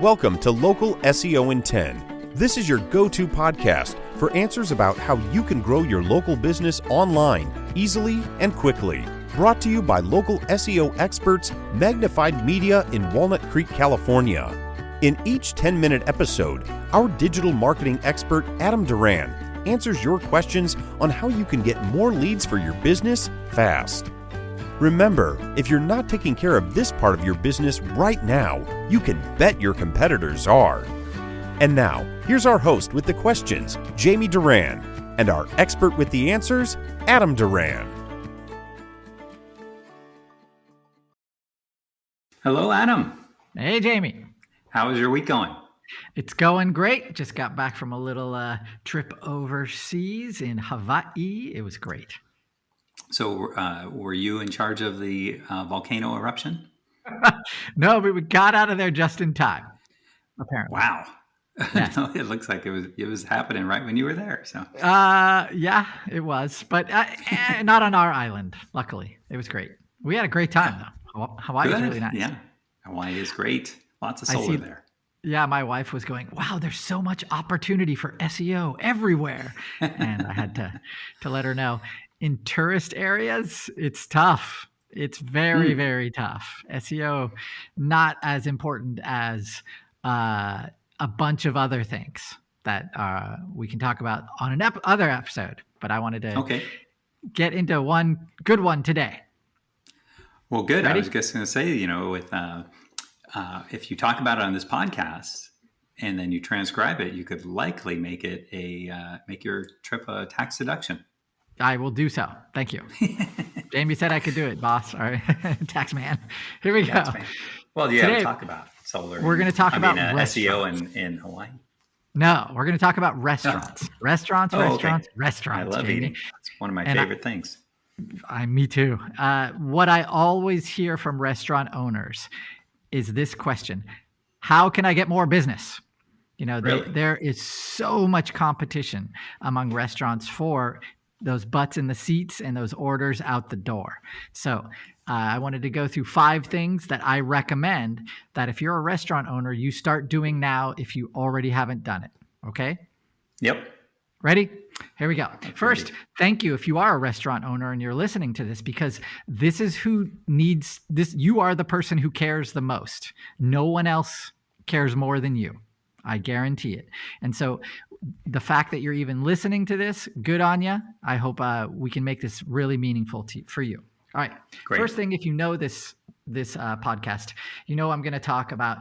Welcome to Local SEO in 10. This is your go-to podcast for answers about how you can grow your local business online easily and quickly. Brought to you by local SEO experts Magnified Media in Walnut Creek, California. In each 10-minute episode, our digital marketing expert Adam Duran answers your questions on how you can get more leads for your business fast. Remember, if you're not taking care of this part of your business right now, you can bet your competitors are. And now, here's our host with the questions, Jamie Duran, and our expert with the answers, Adam Duran. Hello, Adam. Hey, Jamie. How is your week going? It's going great. Just got back from a little trip overseas in Hawaii. It was great. So were you in charge of the volcano eruption? No, but we got out of there just in time, apparently. Wow. Yes. No, it looks like it was happening right when you were there. So yeah, it was. But not on our island, luckily. It was great. We had a great time, though. Hawaii is really nice. Yeah, Hawaii is great. Lots of solar there. Yeah, my wife was going, wow, there's so much opportunity for SEO everywhere. And I had to let her know. In tourist areas, it's tough. It's very, very tough. SEO, not as important as a bunch of other things that we can talk about on other episode. But I wanted to get into one good one today. Well, good. Ready? I was just going to say, with if you talk about it on this podcast and then you transcribe it, you could likely make it make your trip a tax deduction. I will do so. Thank you. Jamie said I could do it, boss. All right. Tax man. Here we go. Well, yeah, today, talk about solar. We're going to talk about SEO in Hawaii. No, we're going to talk about restaurants. Restaurants. I love Jamie. eating. It's one of my favorite things. Me too. What I always hear from restaurant owners is this question: how can I get more business? Really? There is so much competition among restaurants for those butts in the seats and those orders out the door. So I wanted to go through 5 things that I recommend that if you're a restaurant owner, you start doing now if you already haven't done it. Okay? Yep. Ready? Here we go. First, thank you if you are a restaurant owner and you're listening to this, because this is who needs this. You are the person who cares the most. No one else cares more than you. I guarantee it. And so the fact that you're even listening to this, good on you. I hope we can make this really meaningful for you. All right. Great. First thing, if you know this podcast, I'm going to talk about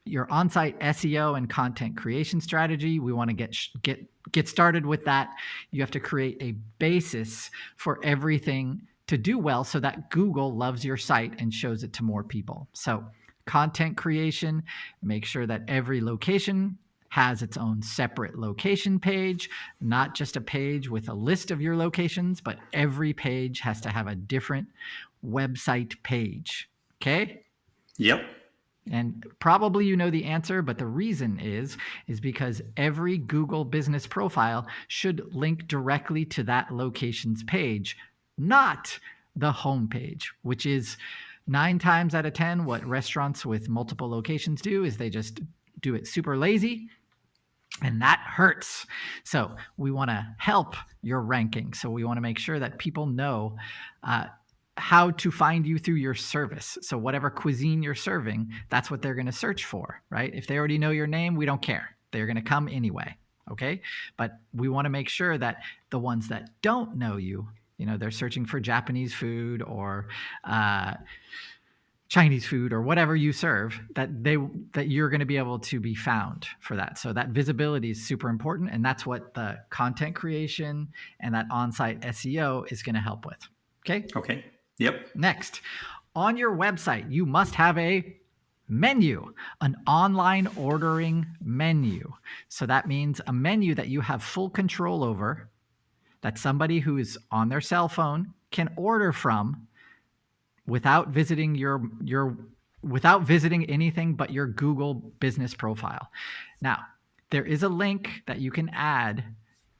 your on-site SEO and content creation strategy. We want to get started with that. You have to create a basis for everything to do well so that Google loves your site and shows it to more people. So content creation, make sure that every location has its own separate location page, not just a page with a list of your locations, but every page has to have a different website page. Okay? Yep. And probably you know the answer, but the reason is because every Google business profile should link directly to that location's page, not the home page, which is 9 times out of 10 what restaurants with multiple locations do is they just do it super lazy, and that hurts. So we want to help your ranking. So we want to make sure that people know how to find you through your service. So whatever cuisine you're serving, that's what they're going to search for, right? If they already know your name, we don't care. They're going to come anyway, okay? But we want to make sure that the ones that don't know you, they're searching for Japanese food or Chinese food or whatever you serve, that you're going to be able to be found for that. So that visibility is super important, and that's what the content creation and that on-site SEO is going to help with. Okay? Okay. Yep. Next, on your website, you must have a menu, an online ordering menu. So that means a menu that you have full control over, that somebody who is on their cell phone can order from without visiting without visiting anything but your Google business profile. Now, there is a link that you can add,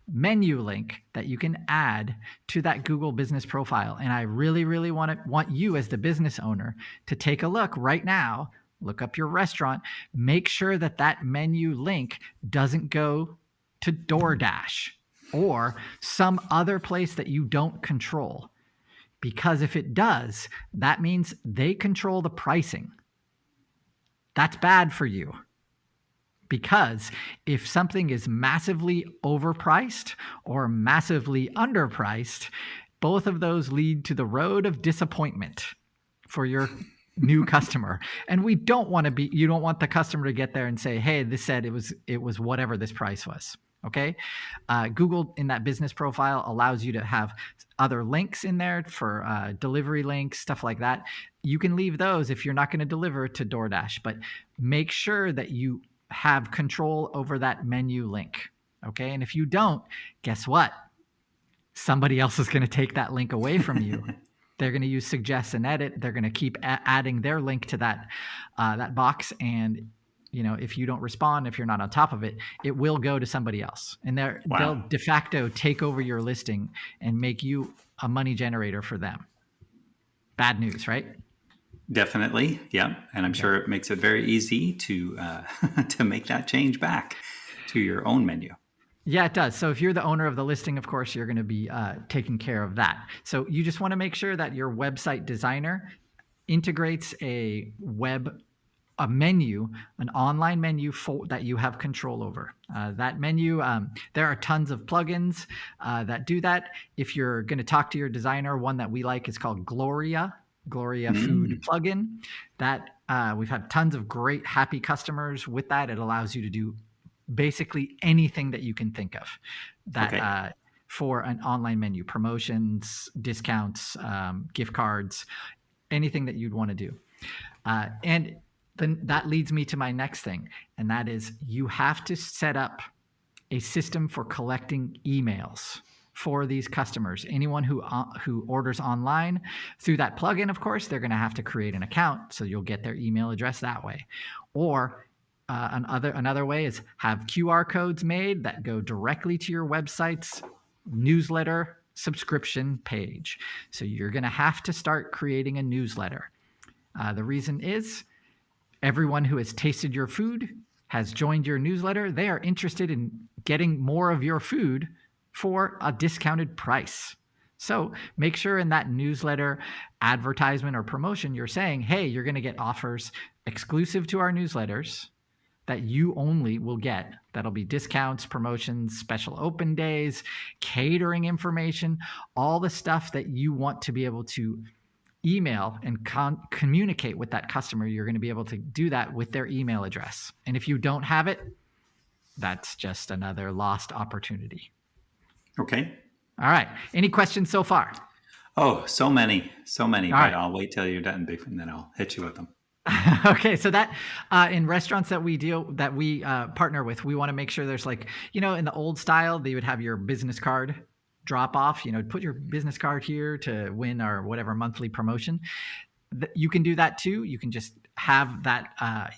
menu link that you can add to that Google business profile. And I really, really want you as the business owner to take a look right now look up your restaurant, make sure that that menu link doesn't go to DoorDash or some other place that you don't control. Because if it does, that means they control the pricing. That's bad for you. Because if something is massively overpriced or massively underpriced, both of those lead to the road of disappointment for your new customer. And you don't want the customer to get there and say, hey, this said it was whatever this price was. Okay. Google in that business profile allows you to have other links in there for delivery links, stuff like that. You can leave those if you're not going to deliver to DoorDash, but make sure that you have control over that menu link. Okay. And if you don't, guess what? Somebody else is going to take that link away from you. They're going to use suggest and edit. They're going to keep adding their link to that box. And if you don't respond, if you're not on top of it, it will go to somebody else. And they'll de facto take over your listing and make you a money generator for them. Bad news, right? Definitely. Yeah. And I'm sure it makes it very easy to to make that change back to your own menu. Yeah, it does. So if you're the owner of the listing, of course, you're going to be taking care of that. So you just want to make sure that your website designer integrates a menu, an online menu that you have control over. That menu, there are tons of plugins that do that. If you're going to talk to your designer, one that we like is called Gloria Food plugin. That we've had tons of great happy customers with that. It allows you to do basically anything that you can think of that for an online menu, promotions, discounts, gift cards, anything that you'd want to do. And then that leads me to my next thing, and that is you have to set up a system for collecting emails for these customers. Anyone who orders online through that plugin, of course, they're going to have to create an account, so you'll get their email address that way. Or another way is have QR codes made that go directly to your website's newsletter subscription page. So you're going to have to start creating a newsletter. The reason is everyone who has tasted your food has joined your newsletter. They are interested in getting more of your food for a discounted price. So make sure in that newsletter advertisement or promotion, you're saying, hey, you're going to get offers exclusive to our newsletters that you only will get. That'll be discounts, promotions, special open days, catering information, all the stuff that you want to be able to email and communicate with that customer. You're going to be able to do that with their email address. And if you don't have it, that's just another lost opportunity. Okay. All right. Any questions so far? Oh, so many. All but right. I'll wait till you're done, and then I'll hit you with them. Okay, so that in restaurants that we partner with, we want to make sure there's in the old style, they would have your business card drop off, put your business card here to win our whatever monthly promotion. You can do that too. You can just have that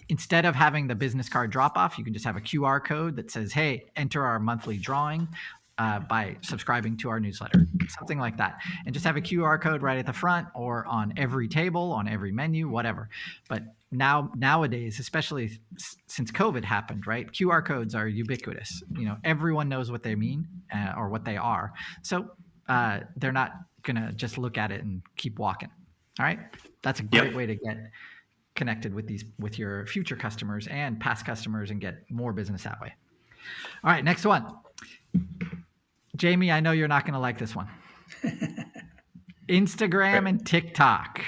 instead of having the business card drop off, you can just have a QR code that says, hey, enter our monthly drawing by subscribing to our newsletter, something like that. And just have a QR code right at the front or on every table, on every menu, whatever. But nowadays, especially since COVID happened, right? QR codes are ubiquitous. Everyone knows what they mean or what they are. So they're not going to just look at it and keep walking. All right. That's a great way to get connected with your future customers and past customers and get more business that way. All right. Next one. Jamie, I know you're not going to like this one. Instagram and TikTok.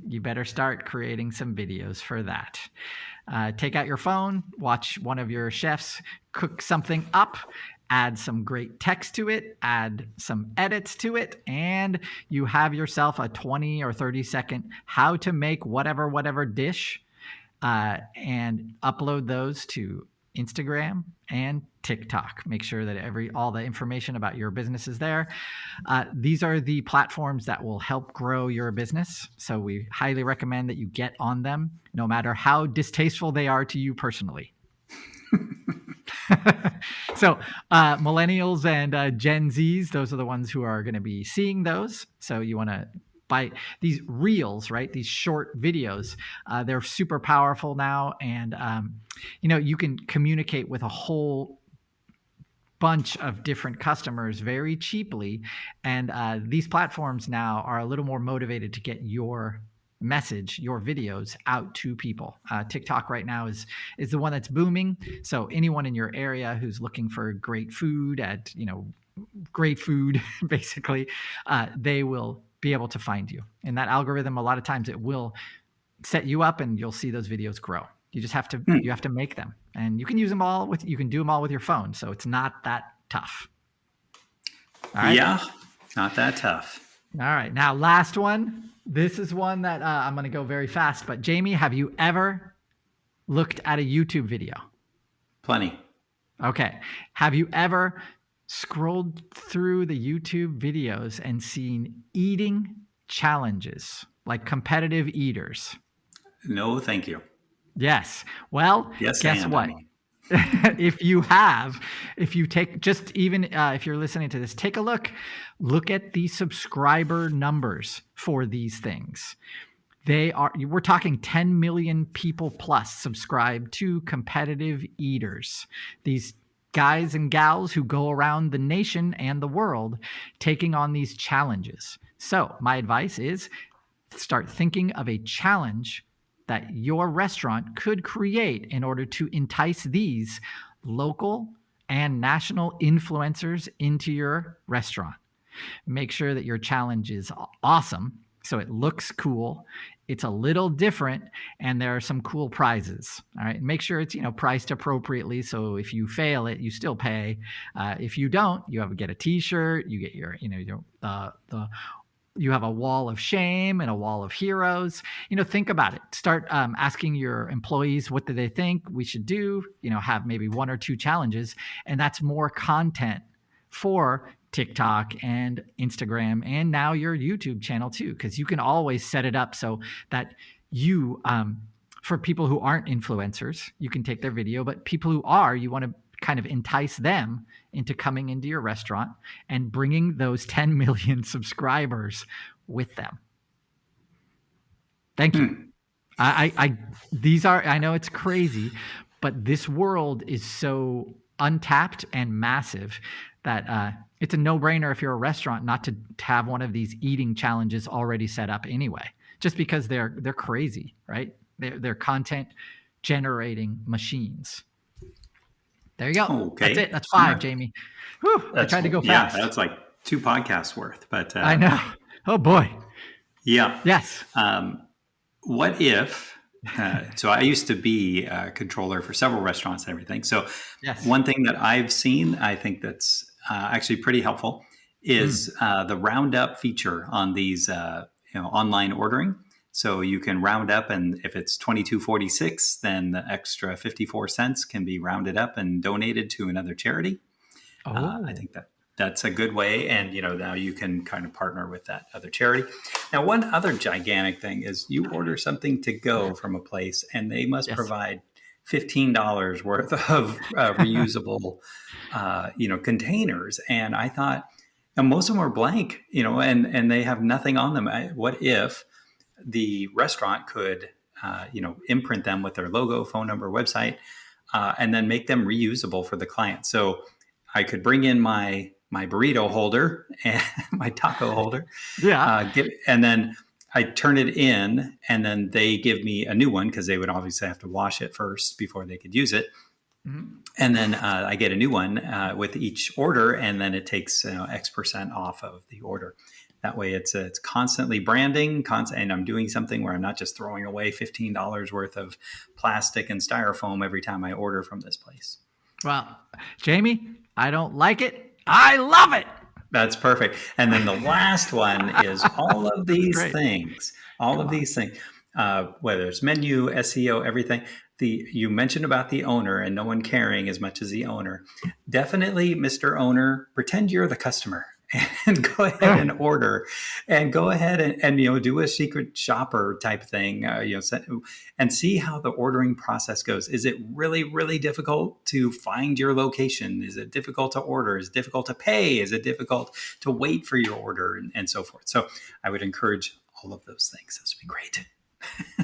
You better start creating some videos for that. Take out your phone, watch one of your chefs cook something up, add some great text to it, add some edits to it, and you have yourself a 20 or 30-second how to make whatever dish, and upload those to Instagram and TikTok. Make sure that all the information about your business is there. These are the platforms that will help grow your business. So we highly recommend that you get on them, no matter how distasteful they are to you personally. So millennials and Gen Zs, those are the ones who are going to be seeing those. So you want to by these reels, right? These short videos. They're super powerful now. And, you can communicate with a whole bunch of different customers very cheaply. And these platforms now are a little more motivated to get your message, your videos out to people. TikTok right now is the one that's booming. So anyone in your area who's looking for great food great food, basically, they will be able to find you. And that algorithm, a lot of times it will set you up and you'll see those videos grow. You just have to make them, and you can use them all you can do them all with your phone. So it's not that tough. All right? Yeah, not that tough. All right. Now, last one. This is one that I'm going to go very fast, but Jamie, have you ever looked at a YouTube video? Plenty. Okay. Have you ever scrolled through the YouTube videos and seen eating challenges, like competitive eaters? No, thank you. Yes. Well, yes, guess what? If you take just even if you're listening to this, take a look at the subscriber numbers for these things. We're talking 10 million people plus subscribe to competitive eaters. These guys and gals who go around the nation and the world taking on these challenges. So my advice is start thinking of a challenge that your restaurant could create in order to entice these local and national influencers into your restaurant. Make sure that your challenge is awesome, so it looks cool, it's a little different, and there are some cool prizes. All right, make sure it's priced appropriately, so if you fail it, you still pay. If you don't, you get a T-shirt, you get your you have a wall of shame and a wall of heroes. Think about it. Start asking your employees, what do they think we should do? Have maybe one or two challenges, and that's more content for TikTok and Instagram and now your YouTube channel too, because you can always set it up so that you, for people who aren't influencers, you can take their video, but people who are, you want to kind of entice them into coming into your restaurant and bringing those 10 million subscribers with them. Thank you. I know it's crazy, but this world is so untapped and massive that it's a no-brainer if you're a restaurant not to have one of these eating challenges already set up anyway, just because they're crazy, right? They're content generating machines. There you go. Okay. That's it. That's 5, Jamie. Whew, I tried to go fast. Yeah, that's like 2 podcasts worth. But I know. Oh boy. Yeah. Yes. What if? So I used to be a controller for several restaurants and everything. So one thing that I've seen, I think that's actually pretty helpful, is the roundup feature on these online ordering. So you can round up, and if it's $22.46, then the extra 54 cents can be rounded up and donated to another charity. I think that's a good way. And, now you can kind of partner with that other charity. Now, one other gigantic thing is you order something to go from a place and they must provide $15 worth of reusable, containers. And I thought, and most of them are blank, and they have nothing on them. What if the restaurant could, imprint them with their logo, phone number, website, and then make them reusable for the client? So I could bring in my burrito holder and my taco holder, and then I turn it in, and then they give me a new one because they would obviously have to wash it first before they could use it. Mm-hmm. And then I get a new one with each order, and then it takes X% off of the order. That way it's constantly branding, and I'm doing something where I'm not just throwing away $15 worth of plastic and styrofoam every time I order from this place. Well, Jamie, I don't like it. I love it. That's perfect. And then the last one is all of these things, whether it's menu, SEO, everything. You mentioned about the owner and no one caring as much as the owner. Definitely, Mr. Owner, pretend you're the customer and go ahead and order, and go ahead and do a secret shopper type thing, and see how the ordering process goes. Is it really, really difficult to find your location? Is it difficult to order? Is it difficult to pay? Is it difficult to wait for your order, and so forth? So I would encourage all of those things. Those would be great.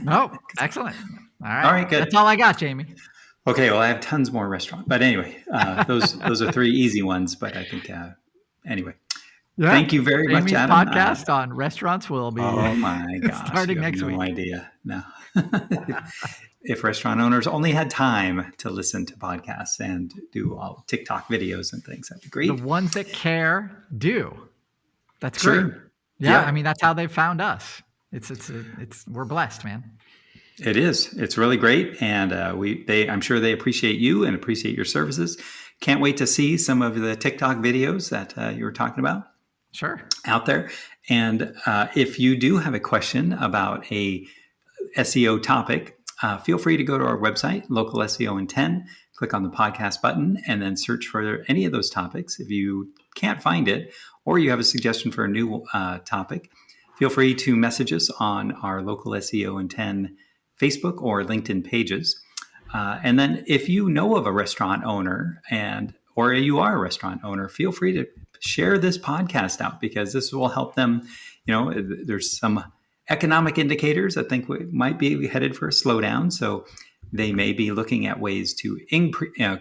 Oh, excellent. All right, good. That's all I got, Jamie. Okay, well, I have tons more restaurant, but anyway, those are 3 easy ones. But I think anyway. Yeah. Thank you very much, Adam. Podcast on restaurants will be. Oh my gosh! Starting next week. No idea. No. If restaurant owners only had time to listen to podcasts and do all TikTok videos and things, that'd be great. The ones that care do. That's great. Sure. Yeah, I mean that's how they found us. It's we're blessed, man. It is. It's really great, and I'm sure they appreciate you and appreciate your services. Can't wait to see some of the TikTok videos that you were talking about. Sure. Out there. And if you do have a question about a SEO topic, feel free to go to our website, Local SEO in 10, click on the podcast button, and then search for any of those topics. If you can't find it, or you have a suggestion for a new topic, feel free to message us on our Local SEO in 10 Facebook or LinkedIn pages. And then if you know of a restaurant owner or you are a restaurant owner, feel free to share this podcast out, because this will help them. There's some economic indicators I think we might be headed for a slowdown. So they may be looking at ways to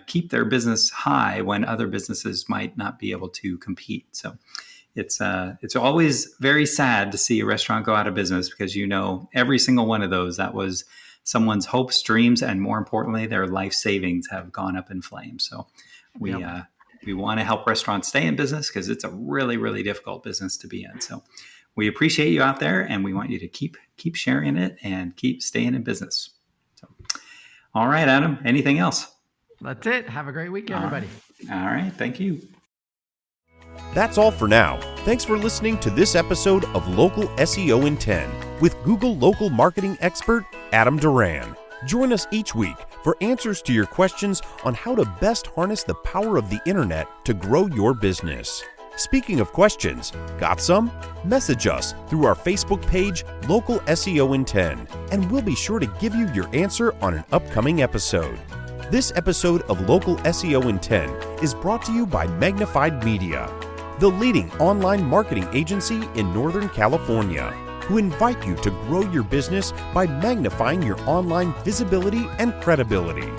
keep their business high when other businesses might not be able to compete. So it's always very sad to see a restaurant go out of business, because every single one of those, that was someone's hopes, dreams, and more importantly, their life savings have gone up in flames. So we want to help restaurants stay in business, because it's a really, really difficult business to be in. So we appreciate you out there, and we want you to keep sharing it and keep staying in business. So, all right, Adam, anything else? That's it. Have a great week, everybody. All right. Thank you. That's all for now. Thanks for listening to this episode of Local SEO in 10 with Google local marketing expert Adam Duran. Join us each week for answers to your questions on how to best harness the power of the internet to grow your business. Speaking of questions, got some? Message us through our Facebook page, Local SEO in 10, and we'll be sure to give you your answer on an upcoming episode. This episode of Local SEO in 10 is brought to you by Magnified Media, the leading online marketing agency in Northern California, who invite you to grow your business by magnifying your online visibility and credibility.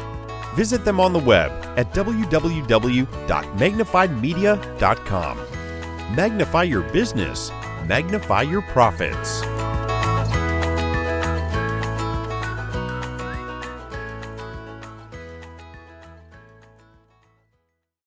Visit them on the web at www.magnifiedmedia.com. Magnify your business, magnify your profits.